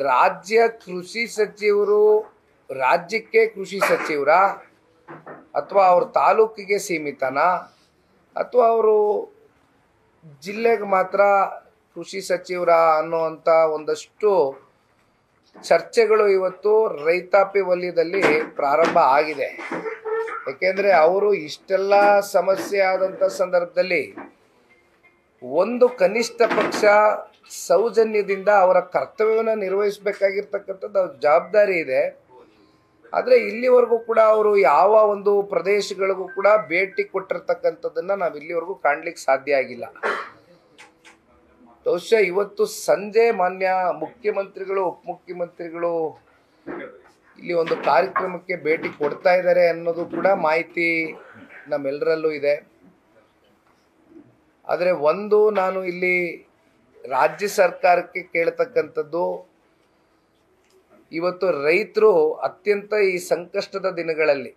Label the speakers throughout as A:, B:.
A: ರಾಜ್ಯ ಕೃಷಿ ಸಚಿವರು ರಾಜ್ಯಕ್ಕೆ ಕೃಷಿ ಸಚಿವರ ಅಥವಾ ಅವ್ರ ತಾಲೂಕಿಗೆ ಸೀಮಿತನಾ ಅಥವಾ ಅವರು ಜಿಲ್ಲೆಗೆ ಮಾತ್ರ ಕೃಷಿ ಸಚಿವರ ಅನ್ನುವಂಥ ಒಂದಷ್ಟು ಚರ್ಚೆಗಳು ಇವತ್ತು ರೈತಾಪಿ ವಲಯದಲ್ಲಿ ಪ್ರಾರಂಭ ಆಗಿದೆ. ಯಾಕೆಂದರೆ ಅವರು ಇಷ್ಟೆಲ್ಲ ಸಮಸ್ಯೆ ಆದಂಥ ಸಂದರ್ಭದಲ್ಲಿ ಒಂದು ಕನಿಷ್ಠ ಪಕ್ಷ ಸೌಜನ್ಯದಿಂದ ಅವರ ಕರ್ತವ್ಯವನ್ನು ನಿರ್ವಹಿಸಬೇಕಾಗಿರ್ತಕ್ಕಂಥದ್ದು ಅವ್ರ ಜವಾಬ್ದಾರಿ ಇದೆ. ಆದರೆ ಇಲ್ಲಿವರೆಗೂ ಕೂಡ ಅವರು ಯಾವ ಒಂದು ಪ್ರದೇಶಗಳಿಗೂ ಕೂಡ ಭೇಟಿ ಕೊಟ್ಟಿರ್ತಕ್ಕಂಥದ್ದನ್ನು ನಾವು ಇಲ್ಲಿವರೆಗೂ ಕಾಣಲಿಕ್ಕೆ ಸಾಧ್ಯ ಆಗಿಲ್ಲ. ಬಹುಶಃ ಇವತ್ತು ಸಂಜೆ ಮಾನ್ಯ ಮುಖ್ಯಮಂತ್ರಿಗಳು ಉಪಮುಖ್ಯಮಂತ್ರಿಗಳು ಇಲ್ಲಿ ಒಂದು ಕಾರ್ಯಕ್ರಮಕ್ಕೆ ಭೇಟಿ ಕೊಡ್ತಾ ಇದ್ದಾರೆ ಅನ್ನೋದು ಕೂಡ ಮಾಹಿತಿ ನಮ್ಮೆಲ್ಲರಲ್ಲೂ ಇದೆ. ಆದರೆ ಒಂದು ನಾನು ಇಲ್ಲಿ ರಾಜ್ಯ ಸರ್ಕಾರಕ್ಕೆ ಕೇಳ್ತಕ್ಕಂಥದ್ದು, ಇವತ್ತು ರೈತರು ಅತ್ಯಂತ ಈ ಸಂಕಷ್ಟದ ದಿನಗಳಲ್ಲಿ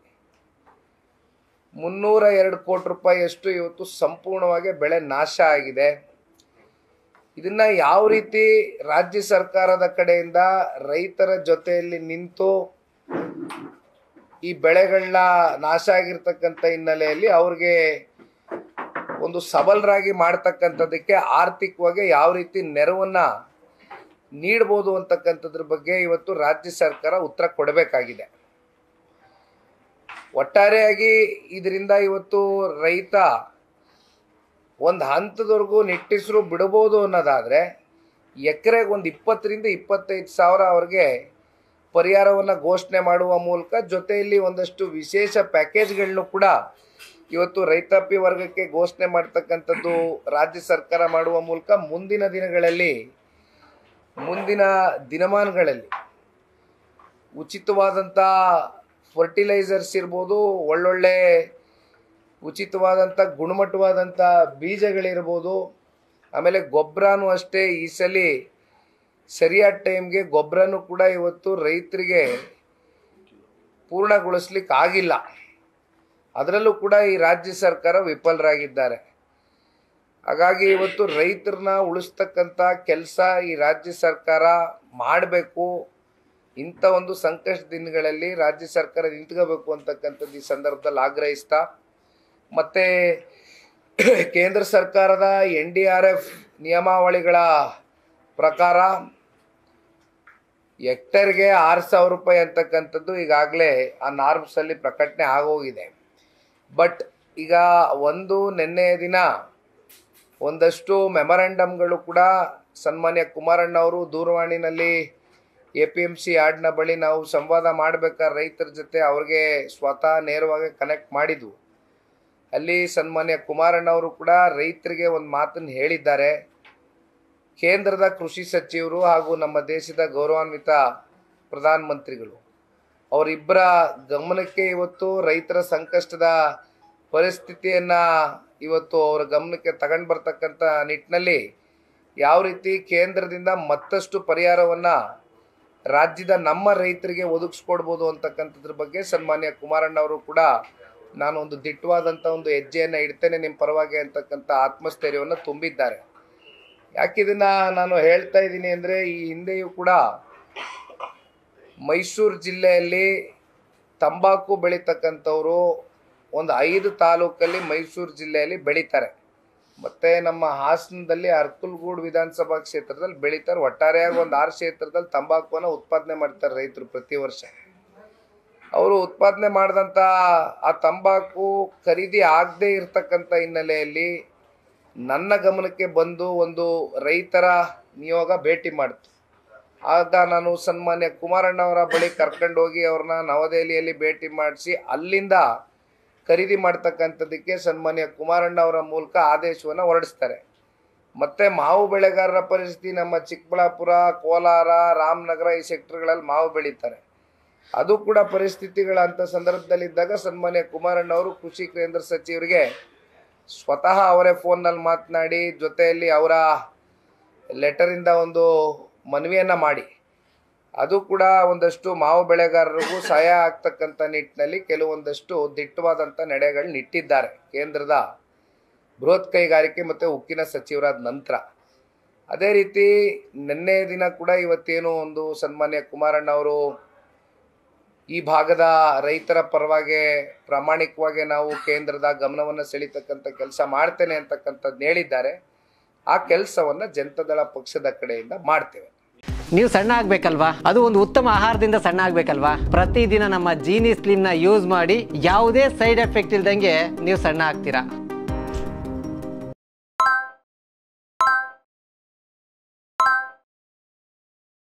A: 302 ಕೋಟಿ ರೂಪಾಯಿಯಷ್ಟು ಇವತ್ತು ಸಂಪೂರ್ಣವಾಗಿ ಬೆಳೆ ನಾಶ ಆಗಿದೆ. ಇದನ್ನ ಯಾವ ರೀತಿ ರಾಜ್ಯ ಸರ್ಕಾರದ ಕಡೆಯಿಂದ ರೈತರ ಜೊತೆಯಲ್ಲಿ ನಿಂತು ಈ ಬೆಳೆಗಳನ್ನ ನಾಶ ಆಗಿರ್ತಕ್ಕಂಥ ಹಿನ್ನೆಲೆಯಲ್ಲಿ ಅವ್ರಿಗೆ ಒಂದು ಸಬಲರಾಗಿ ಮಾಡ್ತಕ್ಕಂಥದ್ದಕ್ಕೆ ಆರ್ಥಿಕವಾಗಿ ಯಾವ ರೀತಿ ನೆರವನ್ನ ನೀಡಬಹುದು ಅಂತಕ್ಕಂಥದ್ರ ಬಗ್ಗೆ ಇವತ್ತು ರಾಜ್ಯ ಸರ್ಕಾರ ಉತ್ತರ ಕೊಡಬೇಕಾಗಿದೆ. ಒಟ್ಟಾರೆಯಾಗಿ ಇದರಿಂದ ಇವತ್ತು ರೈತ ಒಂದು ಹಂತದವರೆಗೂ ನಿಟ್ಟಿಸರು ಬಿಡಬಹುದು ಅನ್ನೋದಾದರೆ ಎಕರೆಗೆ ಒಂದು 20 ರಿಂದ 25 ಸಾವಿರ ಅವ್ರಿಗೆ ಪರಿಹಾರವನ್ನು ಘೋಷಣೆ ಮಾಡುವ ಮೂಲಕ ಜೊತೆಯಲ್ಲಿ ಒಂದಷ್ಟು ವಿಶೇಷ ಪ್ಯಾಕೇಜ್ಗಳನ್ನು ಕೂಡ ಇವತ್ತು ರೈತಾಪಿ ವರ್ಗಕ್ಕೆ ಘೋಷಣೆ ಮಾಡ್ತಕ್ಕಂಥದ್ದು ರಾಜ್ಯ ಸರ್ಕಾರ ಮಾಡುವ ಮೂಲಕ ಮುಂದಿನ ದಿನಮಾನಗಳಲ್ಲಿ ಉಚಿತವಾದಂಥ ಫರ್ಟಿಲೈಸರ್ಸ್ ಇರ್ಬೋದು, ಒಳ್ಳೊಳ್ಳೆ ಉಚಿತವಾದಂಥ ಗುಣಮಟ್ಟವಾದಂಥ ಬೀಜಗಳಿರ್ಬೋದು, ಆಮೇಲೆ ಗೊಬ್ಬರನೂ ಅಷ್ಟೇ ಈ ಸಲ ಸರಿಯಾದ ಟೈಮ್ಗೆ ಗೊಬ್ಬರನೂ ಕೂಡ ಇವತ್ತು ರೈತರಿಗೆ ಪೂರ್ಣಗೊಳಿಸ್ಲಿಕ್ಕೆ ಆಗಿಲ್ಲ. ಅದರಲ್ಲೂ ಕೂಡ ಈ ರಾಜ್ಯ ಸರ್ಕಾರ ವಿಫಲರಾಗಿದ್ದಾರೆ. ಹಾಗಾಗಿ ಇವತ್ತು ರೈತರನ್ನ ಉಳಿಸ್ತಕ್ಕಂಥ ಕೆಲಸ ಈ ರಾಜ್ಯ ಸರ್ಕಾರ ಮಾಡಬೇಕು. ಇಂಥ ಒಂದು ಸಂಕಷ್ಟ ದಿನಗಳಲ್ಲಿ ರಾಜ್ಯ ಸರ್ಕಾರ ನಿಂತ್ಕೋಬೇಕು ಅಂತಕ್ಕಂಥದ್ದು ಈ ಸಂದರ್ಭದಲ್ಲಿ ಆಗ್ರಹಿಸ್ತಾ, ಮತ್ತು ಕೇಂದ್ರ ಸರ್ಕಾರದ NDRF ನಿಯಮಾವಳಿಗಳ ಪ್ರಕಾರ ಹೆಕ್ಟರ್ಗೆ 6,000 ರೂಪಾಯಿ ಅಂತಕ್ಕಂಥದ್ದು ಈಗಾಗಲೇ ಆ ನಾರ್ಮ್ಸಲ್ಲಿ ಪ್ರಕಟಣೆ ಆಗೋಗಿದೆ. ಬಟ್ ಈಗ ನಿನ್ನೆಯ ದಿನ ಒಂದಷ್ಟು ಮೆಮೊರಾಂಡಮ್ಗಳು ಕೂಡ ಸನ್ಮಾನ್ಯ ಕುಮಾರಣ್ಣ ಅವರು ದೂರವಾಣಿನಲ್ಲಿ APMC ಯಾರ್ಡ್ನ ಬಳಿ ನಾವು ಸಂವಾದ ಮಾಡಬೇಕಾದ್ರೆ ರೈತರ ಜೊತೆ ಅವ್ರಿಗೆ ಸ್ವತಃ ನೇರವಾಗಿ ಕನೆಕ್ಟ್ ಮಾಡಿದ್ವು. ಅಲ್ಲಿ ಸನ್ಮಾನ್ಯ ಕುಮಾರಣ್ಣ ಅವರು ಕೂಡ ರೈತರಿಗೆ ಒಂದು ಮಾತನ್ನು ಹೇಳಿದ್ದಾರೆ. ಕೇಂದ್ರದ ಕೃಷಿ ಸಚಿವರು ಹಾಗೂ ನಮ್ಮ ದೇಶದ ಗೌರವಾನ್ವಿತ ಪ್ರಧಾನಮಂತ್ರಿಗಳು ಅವರಿಬ್ಬರ ಗಮನಕ್ಕೆ ಇವತ್ತು ರೈತರ ಸಂಕಷ್ಟದ ಪರಿಸ್ಥಿತಿಯನ್ನು ಇವತ್ತು ಅವರ ಗಮನಕ್ಕೆ ತಗೊಂಡು ಬರ್ತಕ್ಕಂಥ ನಿಟ್ಟಿನಲ್ಲಿ ಯಾವ ರೀತಿ ಕೇಂದ್ರದಿಂದ ಮತ್ತಷ್ಟು ಪರಿಹಾರವನ್ನು ರಾಜ್ಯದ ನಮ್ಮ ರೈತರಿಗೆ ಒದಗಿಸ್ಕೊಡ್ಬೋದು ಅಂತಕ್ಕಂಥದ್ರ ಬಗ್ಗೆ ಸನ್ಮಾನ್ಯ ಕುಮಾರಣ್ಣ ಅವರು ಕೂಡ ನಾನು ಒಂದು ದಿಟ್ಟವಾದಂಥ ಒಂದು ಹೆಜ್ಜೆಯನ್ನು ಇಡ್ತೇನೆ ನಿಮ್ಮ ಪರವಾಗಿ ಅಂತಕ್ಕಂಥ ಆತ್ಮಸ್ಥೈರ್ಯವನ್ನು ತುಂಬಿದ್ದಾರೆ. ಯಾಕಿದನ್ನು ನಾನು ಹೇಳ್ತಾ ಇದ್ದೀನಿ ಅಂದರೆ, ಈ ಹಿಂದೆಯೂ ಕೂಡ ಮೈಸೂರು ಜಿಲ್ಲೆಯಲ್ಲಿ ತಂಬಾಕು ಬೆಳೀತಕ್ಕಂಥವರು ಒಂದು 5 ತಾಲೂಕಲ್ಲಿ ಮೈಸೂರು ಜಿಲ್ಲೆಯಲ್ಲಿ ಬೆಳೀತಾರೆ. ಮತ್ತು ನಮ್ಮ ಹಾಸನದಲ್ಲಿ ಅರ್ಕಲ್ಗೂಡು ವಿಧಾನಸಭಾ ಕ್ಷೇತ್ರದಲ್ಲಿ ಬೆಳೀತಾರೆ. ಒಟ್ಟಾರೆಯಾಗಿ ಒಂದು 6 ಕ್ಷೇತ್ರದಲ್ಲಿ ತಂಬಾಕುವನ್ನು ಉತ್ಪಾದನೆ ಮಾಡ್ತಾರೆ ರೈತರು ಪ್ರತಿ ವರ್ಷ. ಅವರು ಉತ್ಪಾದನೆ ಮಾಡಿದಂಥ ಆ ತಂಬಾಕು ಖರೀದಿ ಆಗದೇ ಇರತಕ್ಕಂಥ ಹಿನ್ನೆಲೆಯಲ್ಲಿ ನನ್ನ ಗಮನಕ್ಕೆ ಬಂದು ಒಂದು ರೈತರ ನಿಯೋಗ ಭೇಟಿ ಮಾಡಿತು. ಆಗ ನಾನು ಸನ್ಮಾನ್ಯ ಕುಮಾರಣ್ಣ ಅವರ ಬಳಿ ಕರ್ಕೊಂಡು ಹೋಗಿ ಅವ್ರನ್ನ ನವದೆಹಲಿಯಲ್ಲಿ ಭೇಟಿ ಮಾಡಿಸಿ ಅಲ್ಲಿಂದ ಖರೀದಿ ಮಾಡ್ತಕ್ಕಂಥದ್ದಕ್ಕೆ ಸನ್ಮಾನ್ಯ ಕುಮಾರಣ್ಣ ಅವರ ಮೂಲಕ ಆದೇಶವನ್ನು ಹೊರಡಿಸ್ತಾರೆ. ಮತ್ತು ಮಾವು ಬೆಳೆಗಾರರ ಪರಿಸ್ಥಿತಿ ನಮ್ಮ ಚಿಕ್ಕಬಳ್ಳಾಪುರ, ಕೋಲಾರ, ರಾಮನಗರ ಈ ಸೆಕ್ಟರ್ಗಳಲ್ಲಿ ಮಾವು ಬೆಳೀತಾರೆ. ಅದು ಕೂಡ ಪರಿಸ್ಥಿತಿಗಳಂಥ ಸಂದರ್ಭದಲ್ಲಿದ್ದಾಗ ಸನ್ಮಾನ್ಯ ಕುಮಾರಣ್ಣ ಅವರು ಕೃಷಿ ಕೇಂದ್ರ ಸಚಿವರಿಗೆ ಸ್ವತಃ ಅವರೇ ಫೋನ್ನಲ್ಲಿ ಮಾತನಾಡಿ ಜೊತೆಯಲ್ಲಿ ಅವರ ಲೆಟರಿಂದ ಒಂದು ಮನವಿಯನ್ನು ಮಾಡಿ ಅದು ಕೂಡ ಒಂದಷ್ಟು ಮಾವು ಬೆಳೆಗಾರರಿಗೂ ಸಹಾಯ ಆಗ್ತಕ್ಕಂಥ ನಿಟ್ಟಿನಲ್ಲಿ ಕೆಲವೊಂದಷ್ಟು ದಿಟ್ಟವಾದಂಥ ನಡೆಗಳನ್ನ ಇಟ್ಟಿದ್ದಾರೆ ಕೇಂದ್ರದ ಬೃಹತ್ ಕೈಗಾರಿಕೆ ಮತ್ತು ಉಕ್ಕಿನ ಸಚಿವರಾದ ನಂತರ. ಅದೇ ರೀತಿ ನಿನ್ನೆ ದಿನ ಕೂಡ ಇವತ್ತೇನು ಒಂದು ಸನ್ಮಾನ್ಯ ಕುಮಾರಣ್ಣ ಅವರು ಈ ಭಾಗದ ರೈತರ ಪರವಾಗಿ ಪ್ರಾಮಾಣಿಕವಾಗಿ ನಾವು ಕೇಂದ್ರದ ಗಮನವನ್ನು ಸೆಳೀತಕ್ಕಂಥ ಕೆಲಸ ಮಾಡ್ತೇನೆ ಅಂತಕ್ಕಂಥದ್ದು ಹೇಳಿದ್ದಾರೆ. ಆ ಕೆಲಸವನ್ನು ಜನತಾದಳ ಪಕ್ಷದ ಕಡೆಯಿಂದ ಮಾಡ್ತೇವೆ.
B: ನೀವು ಸಣ್ಣ ಆಗ್ಬೇಕಲ್ವಾ, ಅದು ಒಂದು ಉತ್ತಮ ಆಹಾರದಿಂದ ಸಣ್ಣ ಆಗ್ಬೇಕಲ್ವಾ. ಪ್ರತಿದಿನ ನಮ್ಮ ಜೀನಿ ಸ್ಲಿಮ್ನ ಯೂಸ್ ಮಾಡಿ ಯಾವುದೇ ಸೈಡ್ ಎಫೆಕ್ಟ್ ಇಲ್ದಂಗೆ ನೀವು ಸಣ್ಣ ಆಗ್ತೀರಾ.